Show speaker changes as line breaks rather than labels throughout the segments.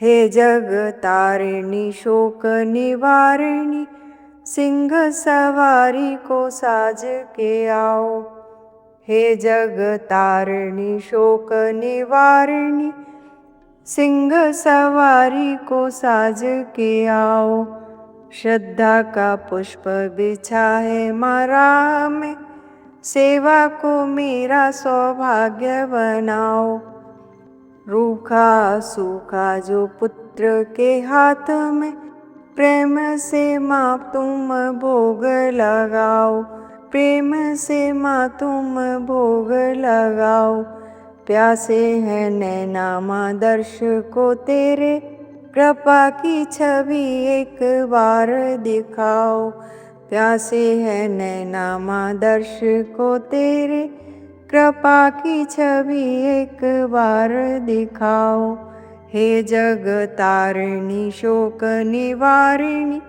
हे जग तारिणी शोक निवारिणी, सिंह सवारी को साज के आओ। हे जग तारिणी शोक निवारिणी, सिंह सवारी को साज के आओ। श्रद्धा का पुष्प बिछा है मारा में, सेवा को मेरा सौभाग्य बनाओ। रूखा सूखा जो पुत्र के हाथ में, प्रेम से माँ तुम भोग लगाओ। प्रेम से माँ तुम भोग लगाओ। प्यासे हैं नैना माँ दर्श को तेरे, कृपा की छवि एक बार दिखाओ। प्यासे हैं नैना माँ दर्श को तेरे, कृपा की छवि एक बार दिखाओ। हे जग तारिणी शोक निवारिणी,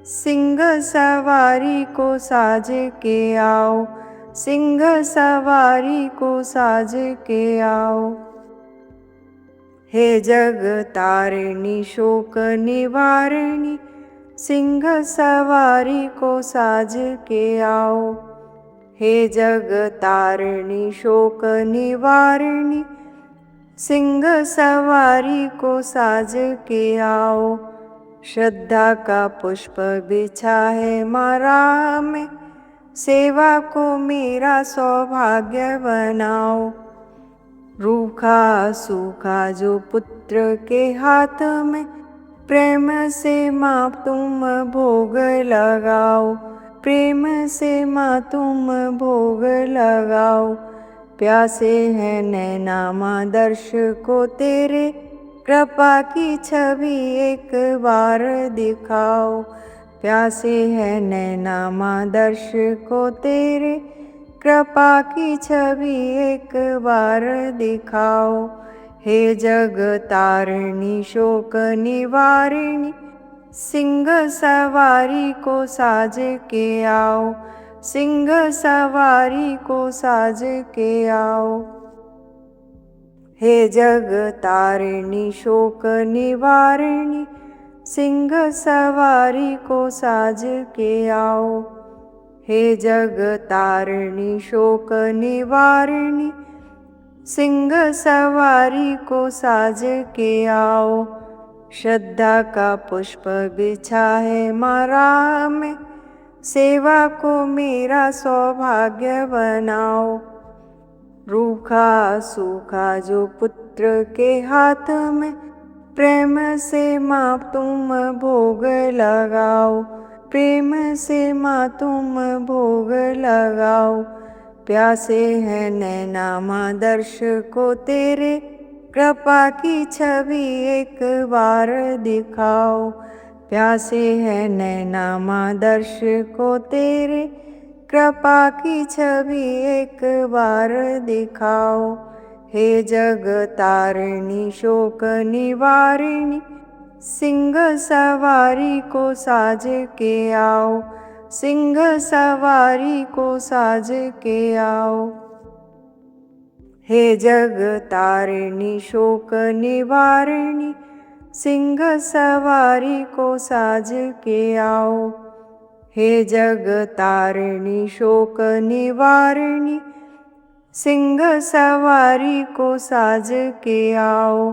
सिंह सवारी को साज के आओ। सिंह सवारी को साज के आओ। हे जग तारिणी शोक निवारिणी, सिंह सवारी को साज के आओ। हे जग तारिणी शोक निवारिणी, सिंह सवारी को साज के आओ। श्रद्धा का पुष्प बिछा है मारा में, सेवा को मेरा सौभाग्य बनाओ। रूखा सूखा जो पुत्र के हाथ में, प्रेम से माँ तुम भोग लगाओ। प्रेम से माँ तुम भोग लगाओ। प्यासे हैं नैना माँ दर्श को तेरे, कृपा की छवि एक बार दिखाओ। प्यासे हैं नैना माँ दर्श को तेरे, कृपा की छवि एक बार दिखाओ। हे जग तारिणी शोक निवारिणी, सिंह सवारी को साज के आओ। सिंह सवारी को साज के आओ। हे जग तारिणी शोक निवारिणी, सिंह सवारी को साज के आओ। हे जग तारिणी शोक निवारिणी, सिंह सवारी को साज के आओ। श्रद्धा का पुष्प बिछा है मारा में, सेवा को मेरा सौभाग्य बनाओ। रूखा सूखा जो पुत्र के हाथ में, प्रेम से माँ तुम भोग लगाओ। प्रेम से माँ तुम भोग लगाओ। प्यासे हैं नैना माँ दर्श को तेरे, कृपा की छवि एक बार दिखाओ। प्यासे हैं नैना माँ दर्श को तेरे, कृपा की छवि एक बार दिखाओ। हे जग तारिणी शोक निवारिणी, सिंह सवारी को साज के आओ। सिंह सवारी को साज के आओ। हे जग तारिणी शोक निवारिणी, सिंह सवारी को साज के आओ। हे जग तारिणी शोक निवारिणी, सिंह सवारी को साज के आओ।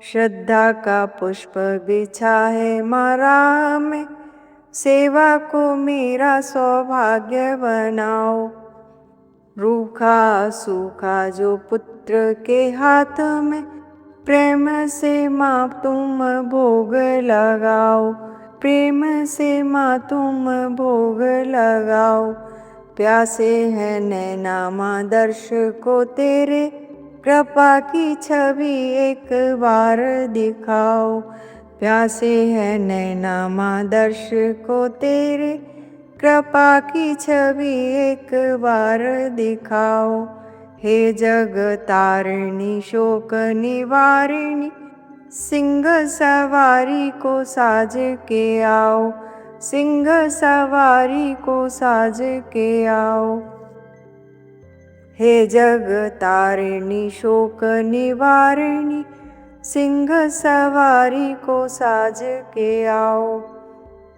श्रद्धा का पुष्प बिछा है मारा में, सेवा को मेरा सौभाग्य बनाओ। रूखा सूखा जो पुत्र के हाथ में, प्रेम से माँ तुम भोग लगाओ। प्रेम से माँ तुम भोग लगाओ। प्यासे हैं नैना माँ दर्श को तेरे, कृपा की छवि एक बार दिखाओ। प्यासे हैं नैना माँ दर्श को तेरे, कृपा की छवि एक बार दिखाओ। हे जग तारिणी शोक निवारिणी, सिंह सवारी को साज के आओ। सिंह सवारी को साज के आओ। हे जग तारिणी शोक निवारिणी, सिंह सवारी को साज के आओ।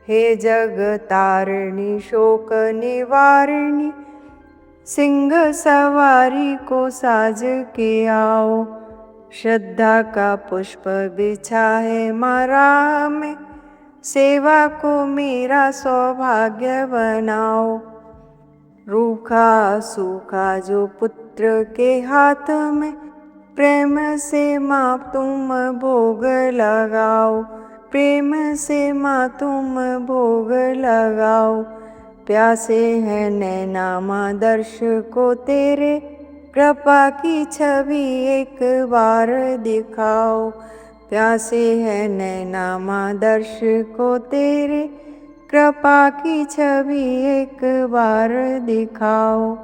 हे जग तारिणी शोक निवारिणी, सिंह सवारी को साज के आओ। श्रद्धा का पुष्प बिछा है मारा में, सेवा को मेरा सौभाग्य बनाओ। रूखा सूखा जो पुत्र के हाथ में, प्रेम से माँ तुम भोग लगाओ। प्रेम से माँ तुम भोग लगाओ। प्यासे हैं नैना माँ दर्श को तेरे, कृपा की छवि एक बार दिखाओ। प्यासे हैं नैना माँ दर्श को तेरे, कृपा की छवि एक बार दिखाओ।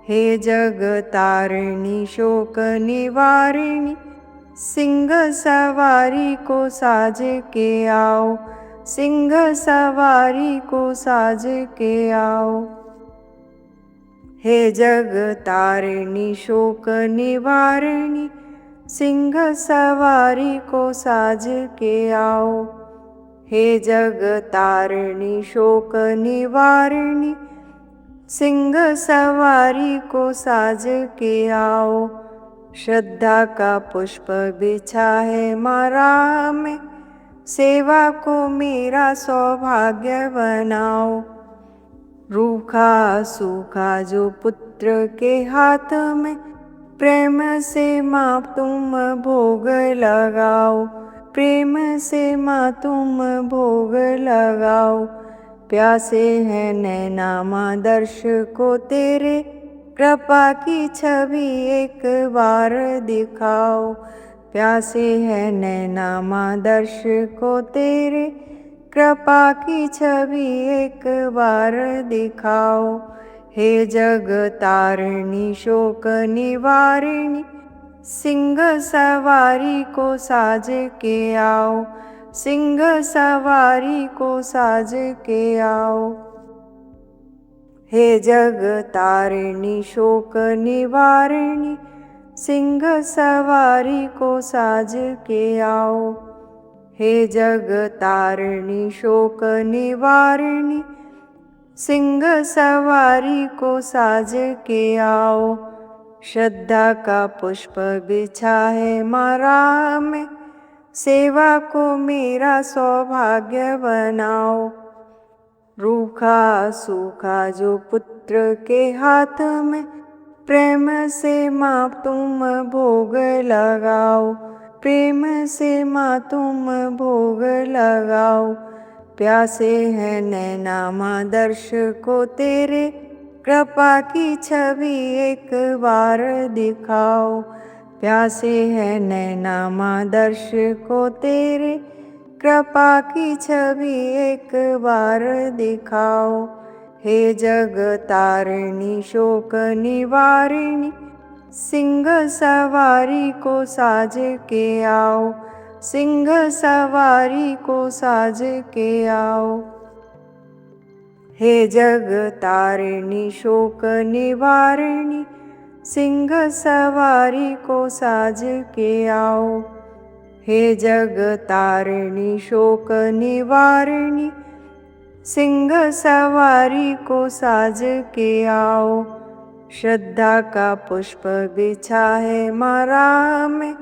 हे जग तारिणी शोक निवारिणी, सिंह सवारी को साज के आओ। सिंह सवारी को साज के आओ। हे जग तारिणी शोक निवारिणी, सिंह सवारी को साज के आओ। हे जग तारिणी शोक निवारिणी, सिंह सवारी को साज के आओ। श्रद्धा का पुष्प बिछा है मारा में, सेवा को मेरा सौभाग्य बनाओ। रूखा सूखा जो पुत्र के हाथ में, प्रेम से माँ तुम भोग लगाओ। प्रेम से माँ तुम भोग लगाओ। प्यासे हैं नैना माँ दर्श को तेरे, कृपा की छवि एक बार दिखाओ। प्यासे हैं नैना माँ दर्श को तेरे, कृपा की छवि एक बार दिखाओ। हे जग तारिणी शोक निवारिणी, सिंह सवारी को साज के आओ। सिंह सवारी को साज के आओ। हे जग तारिणी शोक निवारिणी, सिंह सवारी को साज के आओ। हे जग तारिणी शोक निवारिणी, सिंह सवारी को साज के आओ। श्रद्धा का पुष्प बिछा है मारा में, सेवा को मेरा सौभाग्य बनाओ। रूखा सूखा जो पुत्र के हाथ में, प्रेम से माँ तुम भोग लगाओ। प्रेम से माँ तुम भोग लगाओ। प्यासे हैं नैना माँ दर्श को तेरे, कृपा की छवि एक बार दिखाओ। प्यासे हैं नैना माँ दर्श को तेरे, कृपा की छवि एक बार दिखाओ। हे जग तारिणी शोक निवारिणी, सिंह सवारी को साज के आओ। सिंह सवारी को साज के आओ। हे जग तारिणी शोक निवारिणी, सिंह सवारी को साज के आओ। हे जग तारिणी शोक निवारिणी, सिंह सवारी को साज के आओ। श्रद्धा का पुष्प बिछा है मारा में,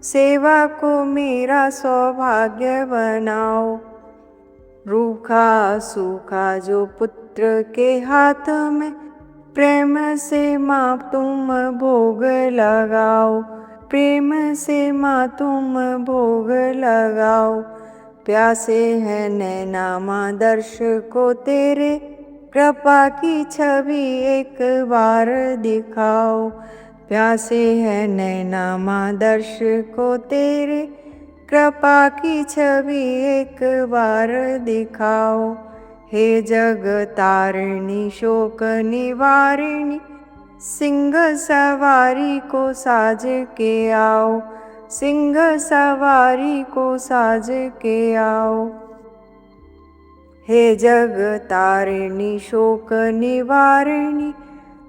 सेवा को मेरा सौभाग्य बनाओ। रूखा सूखा जो पुत्र के हाथ में, प्रेम से माँ तुम भोग लगाओ। प्रेम से माँ तुम भोग लगाओ। प्यासे हैं नैना माँ दर्श को तेरे, कृपा की छवि एक बार दिखाओ। प्यासे हैं नैना माँ दर्श को तेरे, कृपा की छवि एक बार दिखाओ। हे जग तारिणी शोक निवारिणी, सिंह सवारी को साज के आओ। सिंह सवारी को साज के आओ। हे जग तारिणी शोक निवारिणी,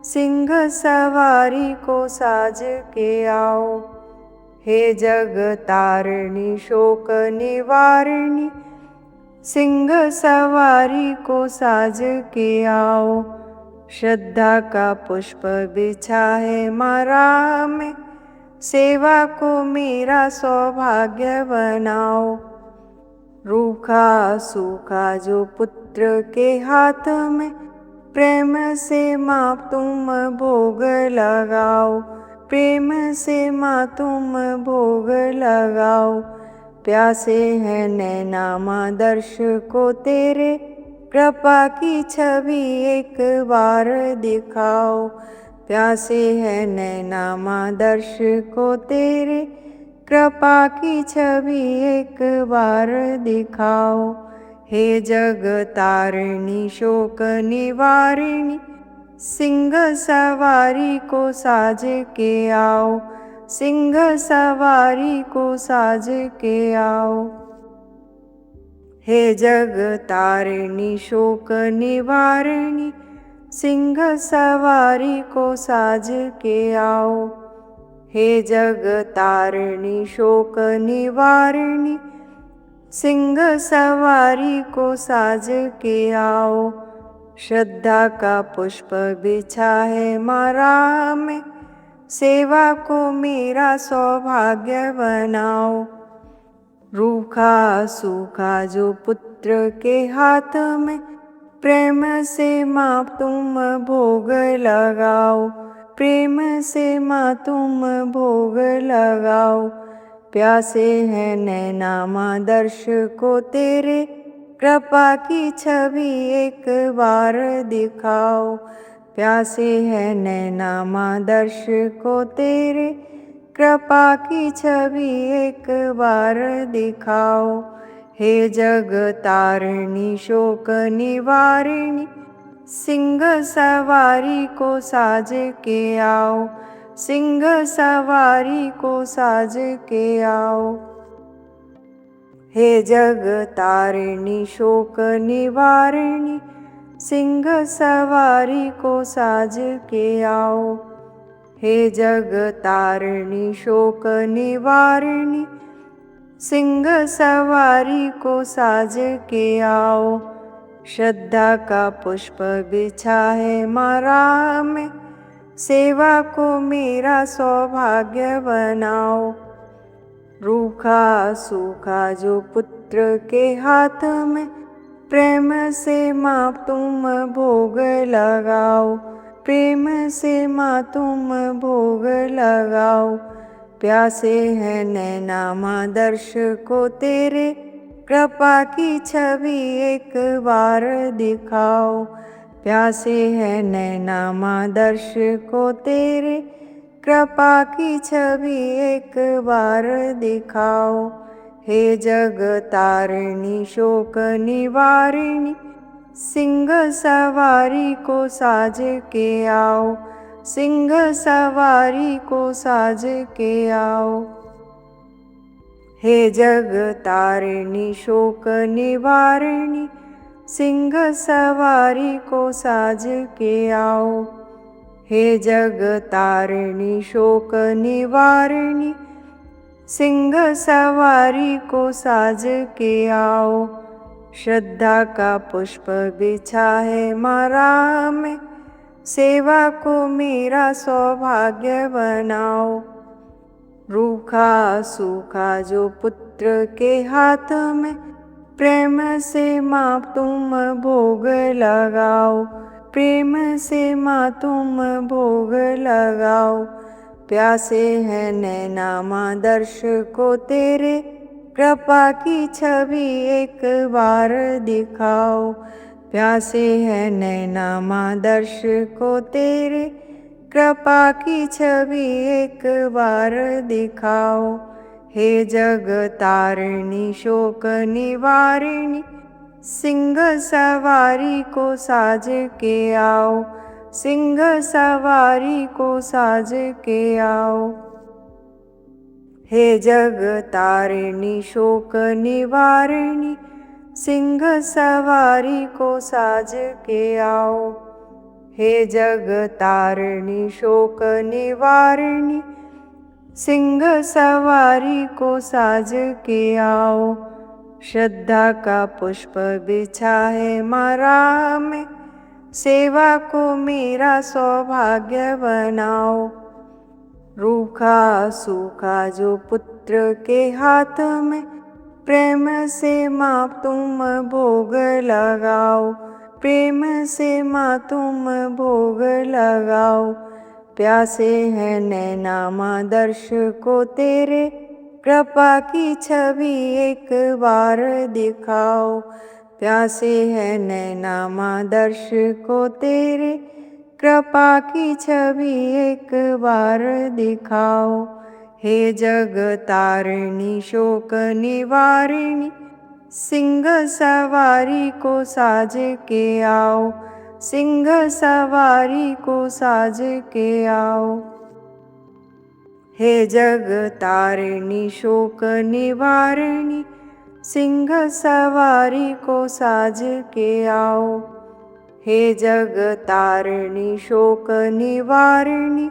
सिंह सवारी को साज के आओ। हे जग तारिणी शोक निवारिणी, सिंह सवारी को साज के आओ। श्रद्धा का पुष्प बिछा है माँ राह में, सेवा को मेरा सौभाग्य बनाओ। रूखा सूखा जो पुत्र के हाथ में, प्रेम से माँ तुम भोग लगाओ। प्रेम से माँ तुम भोग लगाओ। प्यासे हैं नैना माँ दर्श को तेरे, कृपा की छवि एक बार दिखाओ। प्यासे हैं नैना माँ दर्श को तेरे, कृपा की छवि एक बार दिखाओ। हे जग तारिणी शोक निवारिणी, सिंह सवारी को साज के आओ। सिंह सवारी को साज के आओ। हे जग तारिणी शोक निवारिणी, सिंह सवारी को साज के आओ। हे जग तारिणी शोक निवारिणी, सिंह सवारी को साज के आओ। श्रद्धा का पुष्प बिछा है माँ राह में, सेवा को मेरा सौभाग्य बनाओ। रूखा सूखा जो पुत्र के हाथ में, प्रेम से माँ तुम भोग लगाओ। प्रेम से माँ तुम भोग लगाओ। प्यासे हैं नैना माँ दर्श को तेरे, कृपा की छवि एक बार दिखाओ। प्यासे हैं नैना माँ दर्श को तेरे, कृपा की छवि एक बार दिखाओ। हे जग तारिणी शोक निवारिणी, सिंह सवारी को साज के आओ। सिंह सवारी को साज के आओ। हे जग तारिणी शोक निवारिणी, सिंह सवारी को साज के आओ। हे जग तारिणी शोक निवारिणी, सिंह सवारी को साज के आओ। श्रद्धा का पुष्प बिछा है माँ राह में, सेवा को मेरा सौभाग्य बनाओ। रूखा सूखा जो पुत्र के हाथ में, प्रेम से माँ तुम भोग लगाओ। प्रेम से माँ तुम भोग लगाओ। प्यासे हैं नैना माँ दर्श को तेरे, कृपा की छवि एक बार दिखाओ। प्यासे हैं नैना माँ दर्श को तेरे, कृपा की छवि एक बार दिखाओ। हे जग तारिणी शोक निवारिणी, सिंह सवारी को साज के आओ। सिंह सवारी को साज के आओ। हे जग तारिणी शोक निवारिणी, सिंह सवारी को साज के आओ। हे जग तारिणी शोक निवारिणी, सिंह सवारी को साज के आओ। श्रद्धा का पुष्प बिछा है माँ राह में, सेवा को मेरा सौभाग्य बनाओ। रूखा सूखा जो पुत्र के हाथ में, प्रेम से माँ तुम भोग लगाओ। प्रेम से माँ तुम भोग लगाओ। प्यासे हैं नैना माँ दर्श को तेरे, कृपा की छवि एक बार दिखाओ। प्यासे हैं नैना माँ दर्श को तेरे, कृपा की छवि एक बार दिखाओ। हे जग तारिणी शोक निवारिणी, सिंह सवारी को साज के आओ। सिंह सवारी को साज के आओ। हे जग तारिणी शोक निवारिणी, सिंह सवारी को साज के आओ। हे जग तारिणी शोक निवारिणी, सिंह सवारी को साज के आओ। श्रद्धा का पुष्प बिछा है मारा में, सेवा को मेरा सौभाग्य बनाओ। रूखा सूखा जो पुत्र के हाथ में, प्रेम से माँ तुम भोग लगाओ। प्रेम से माँ तुम भोग लगाओ। प्यासे हैं नैना माँ दर्श को तेरे, कृपा की छवि एक बार दिखाओ। प्यासे हैं नैना माँ दर्श को तेरे, कृपा की छवि एक बार दिखाओ। हे जग तारिणी शोक निवारिणी, सिंह सवारी को साज के आओ। सिंह सवारी को साज के आओ। हे जग तारिणी शोक निवारिणी, सिंह सवारी को साज के आओ। हे जग तारिणी शोक निवारिणी,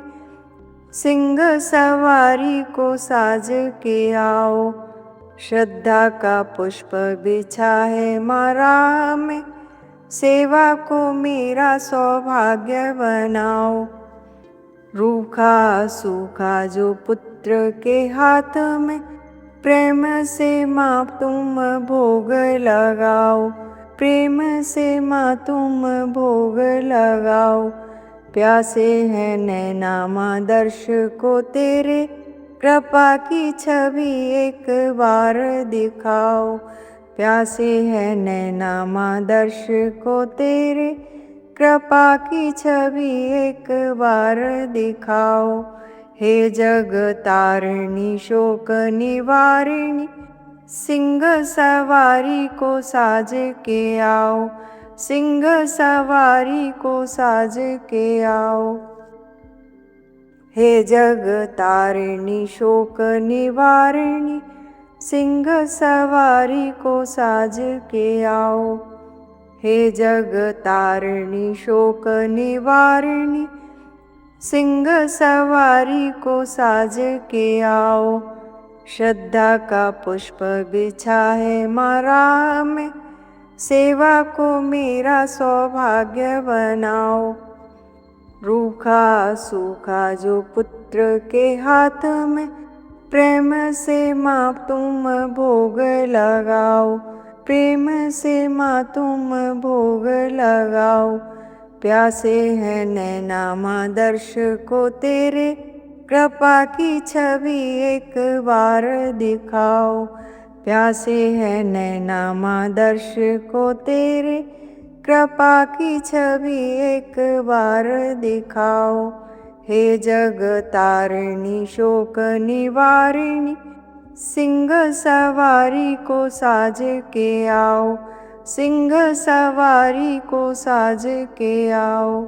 सिंह सवारी को साज के आओ। श्रद्धा का पुष्प बिछा है मारा में, सेवा को मेरा सौभाग्य बनाओ। रूखा सूखा जो पुत्र के हाथ में, प्रेम से माँ तुम भोग लगाओ। प्रेम से माँ तुम भोग लगाओ। प्यासे हैं नैना माँ दर्श को तेरे, कृपा की छवि एक बार दिखाओ। प्यासे हैं नैना माँ दर्श को तेरे, कृपा की छवि एक बार दिखाओ। हे जग तारिणी शोक निवारिणी, सिंह सवारी को साज के आओ। सिंह सवारी को साज के आओ। हे जग तारिणी शोक निवारिणी, सिंह सवारी को साज के आओ। हे जग तारिणी शोक निवारिणी, सिंह सवारी को साज के आओ। श्रद्धा का पुष्प बिछा है मारा में, सेवा को मेरा सौभाग्य बनाओ। रूखा सूखा जो पुत्र के हाथ में, प्रेम से माँ तुम भोग लगाओ। प्रेम से माँ तुम भोग लगाओ। प्यासे हैं नैना माँ दर्श को तेरे, कृपा की छवि एक बार दिखाओ। प्यासे हैं नैना माँ दर्श को तेरे, कृपा की छवि एक बार दिखाओ। हे जग तारिणी शोक निवारिणी, सिंह सवारी को साज के आओ। सिंह सवारी को साज के आओ।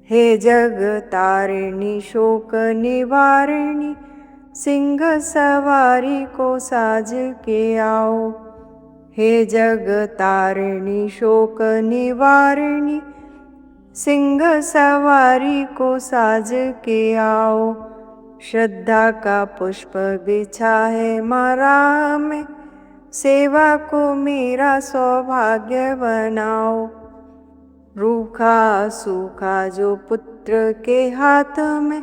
हे जग तारिणी शोक निवारिणी, सिंह सवारी को साज के आओ। हे जग तारिणी शोक निवारिणी, सिंह सवारी को साज के आओ। श्रद्धा का पुष्प बिछा है मारा में, सेवा को मेरा सौभाग्य बनाओ। रूखा सूखा जो पुत्र के हाथ में,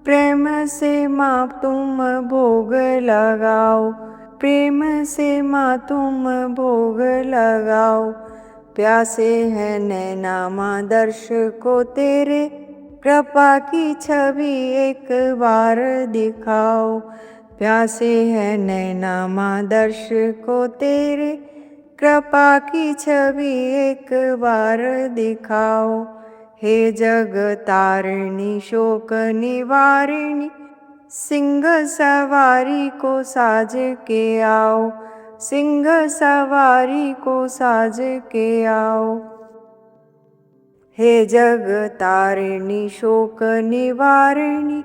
प्रेम से माँ तुम भोग लगाओ। प्रेम से माँ तुम भोग लगाओ। प्यासे हैं नैना माँ दर्श को तेरे, कृपा की छवि एक बार दिखाओ। प्यासे हैं नैना माँ दर्श को तेरे, कृपा की छवि एक बार दिखाओ। हे जग तारिणी शोक निवारिणी, सिंह सवारी को साज के आओ। सिंह सवारी को साज के आओ। हे जग तारिणी शोक निवारिणी,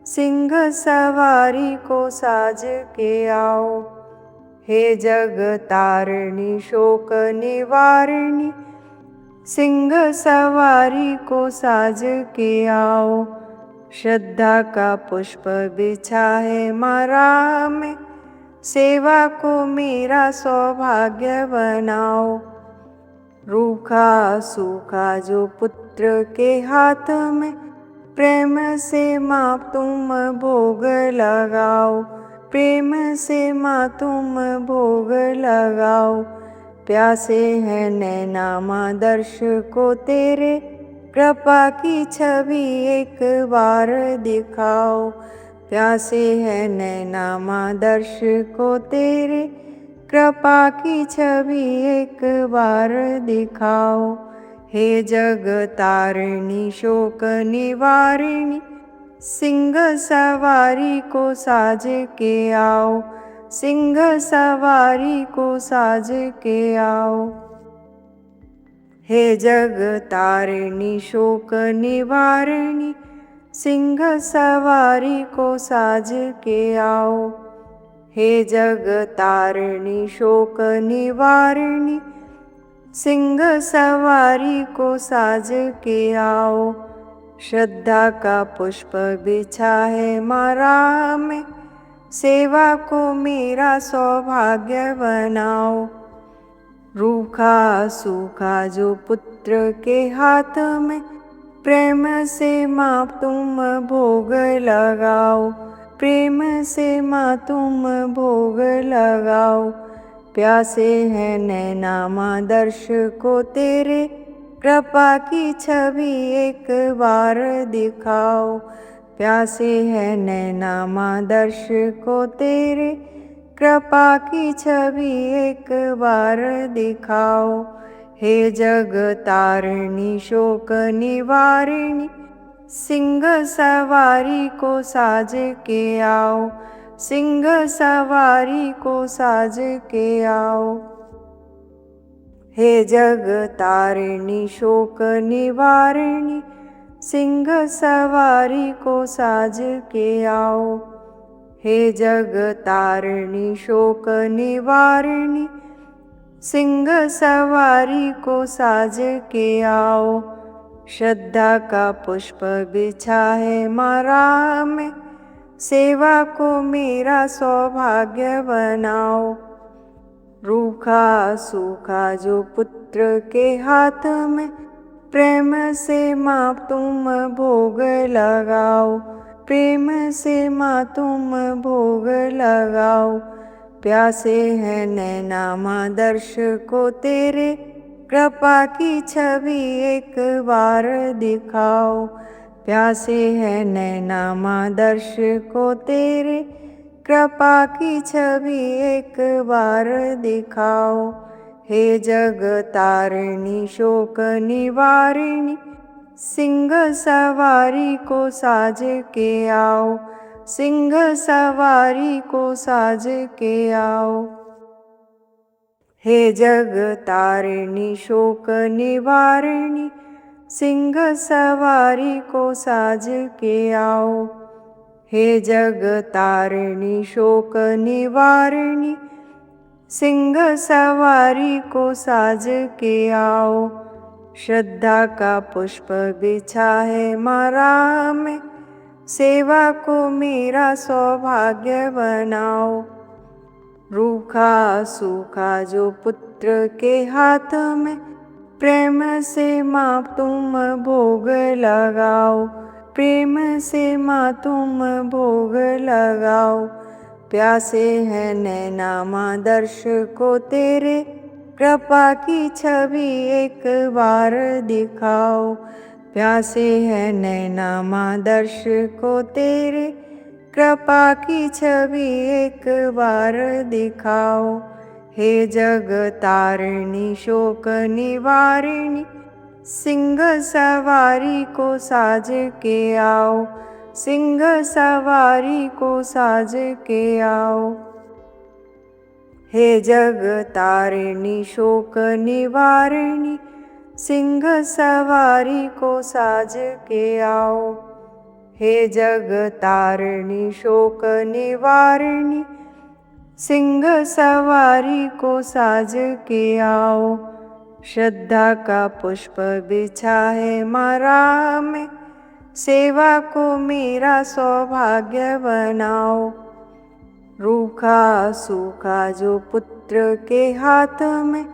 सिंह सवारी को साज के आओ। हे जग तारिणी शोक निवारिणी, सिंह सवारी को साज के आओ। श्रद्धा का पुष्प बिछा है माँ राह में, सेवा को मेरा सौभाग्य बनाओ। रूखा सूखा जो पुत्र के हाथ में, प्रेम से माँ तुम भोग लगाओ। प्रेम से माँ तुम भोग लगाओ। प्यासे हैं नैना माँ दर्श को तेरे, कृपा की छवि एक बार दिखाओ। प्यासे हैं नैना माँ दर्श को तेरे, कृपा की छवि एक बार दिखाओ। हे जग तारिणी शोक निवारिणी, सिंह सवारी को साज के आओ। सिंह सवारी को साज के आओ। हे जग तारिणी शोक निवारिणी, सिंह सवारी को साज के आओ। हे जग तारिणी शोक निवारिणी, सिंह सवारी को साज के आओ। श्रद्धा का पुष्प बिछा है माँ राह में, सेवा को मेरा सौभाग्य बनाओ। रूखा सूखा जो पुत्र के हाथ में, प्रेम से माँ तुम भोग लगाओ। प्रेम से माँ तुम भोग लगाओ। प्यासे हैं नैना माँ दर्श को तेरे, कृपा की छवि एक बार दिखाओ। प्यासे हैं नैना माँ दर्श को तेरे, कृपा की छवि एक बार दिखाओ। हे जग तारिणी शोक निवारिणी, सिंह सवारी को साज के आओ। सिंह सवारी को साज के आओ। हे जग तारिणी शोक निवारिणी, सिंह सवारी को साज के आओ। हे जग तारिणी शोक निवारिणी, सिंह सवारी को साज के आओ। श्रद्धा का पुष्प बिछा है माँ राह में, सेवा को मेरा सौभाग्य बनाओ। रूखा सूखा जो पुत्र के हाथ में, प्रेम से माँ तुम भोग लगाओ। प्रेम से माँ तुम भोग लगाओ। प्यासे हैं नैना माँ दर्श को तेरे, कृपा की छवि एक बार दिखाओ। प्यासे हैं नैना माँ दर्श को तेरे, कृपा की छवि एक बार दिखाओ। हे जग तारिणी शोक निवारिणी, सिंह सवारी को साज के आओ। सिंह सवारी को साज के आओ। हे जग तारिणी शोक निवारिणी, सिंह सवारी को साज के आओ। हे जग तारिणी शोक निवारिणी, सिंह सवारी को साज के आओ। श्रद्धा का पुष्प बिछा है माँ राह में, सेवा को मेरा सौभाग्य बनाओ। रूखा सूखा जो पुत्र के हाथ में, प्रेम से माँ तुम भोग लगाओ। प्रेम से माँ तुम भोग लगाओ। प्यासे हैं नैना माँ दर्श को तेरे, कृपा की छवि एक बार दिखाओ। प्यासे हैं नैना माँ दर्श को तेरे, कृपा की छवि एक बार दिखाओ। हे जग तारिणी शोक निवारिणी, सिंह सवारी को साज के आओ। सिंह सवारी को साज के आओ। हे जग तारिणी शोक निवारिणी, सिंह सवारी को साज के आओ। हे जग तारिणी शोक निवारिणी, सिंह सवारी को साज के आओ। श्रद्धा का पुष्प बिछा है माँ राह में, सेवा को मेरा सौभाग्य बनाओ। रूखा सूखा जो पुत्र के हाथ में,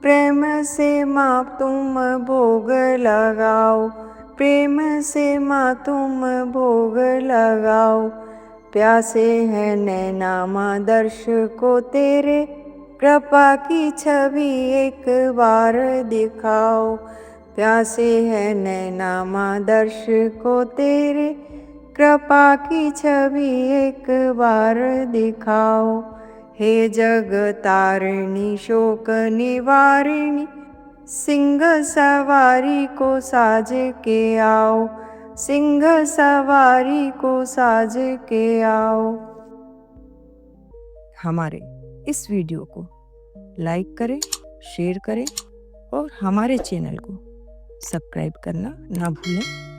प्रेम से माँ तुम भोग लगाओ। प्रेम से माँ तुम भोग लगाओ। प्यासे हैं नैना माँ दर्श को तेरे, कृपा की छवि एक बार दिखाओ। प्यासे हैं नैना माँ दर्श को तेरे, कृपा की छवि एक बार दिखाओ। हे जग तारिणी शोक निवारिणी, सिंह सवारी को साज के आओ। सिंह सवारी को साज के आओ। हमारे इस वीडियो को लाइक करें, शेयर करें और हमारे चैनल को सब्सक्राइब करना ना भूलें।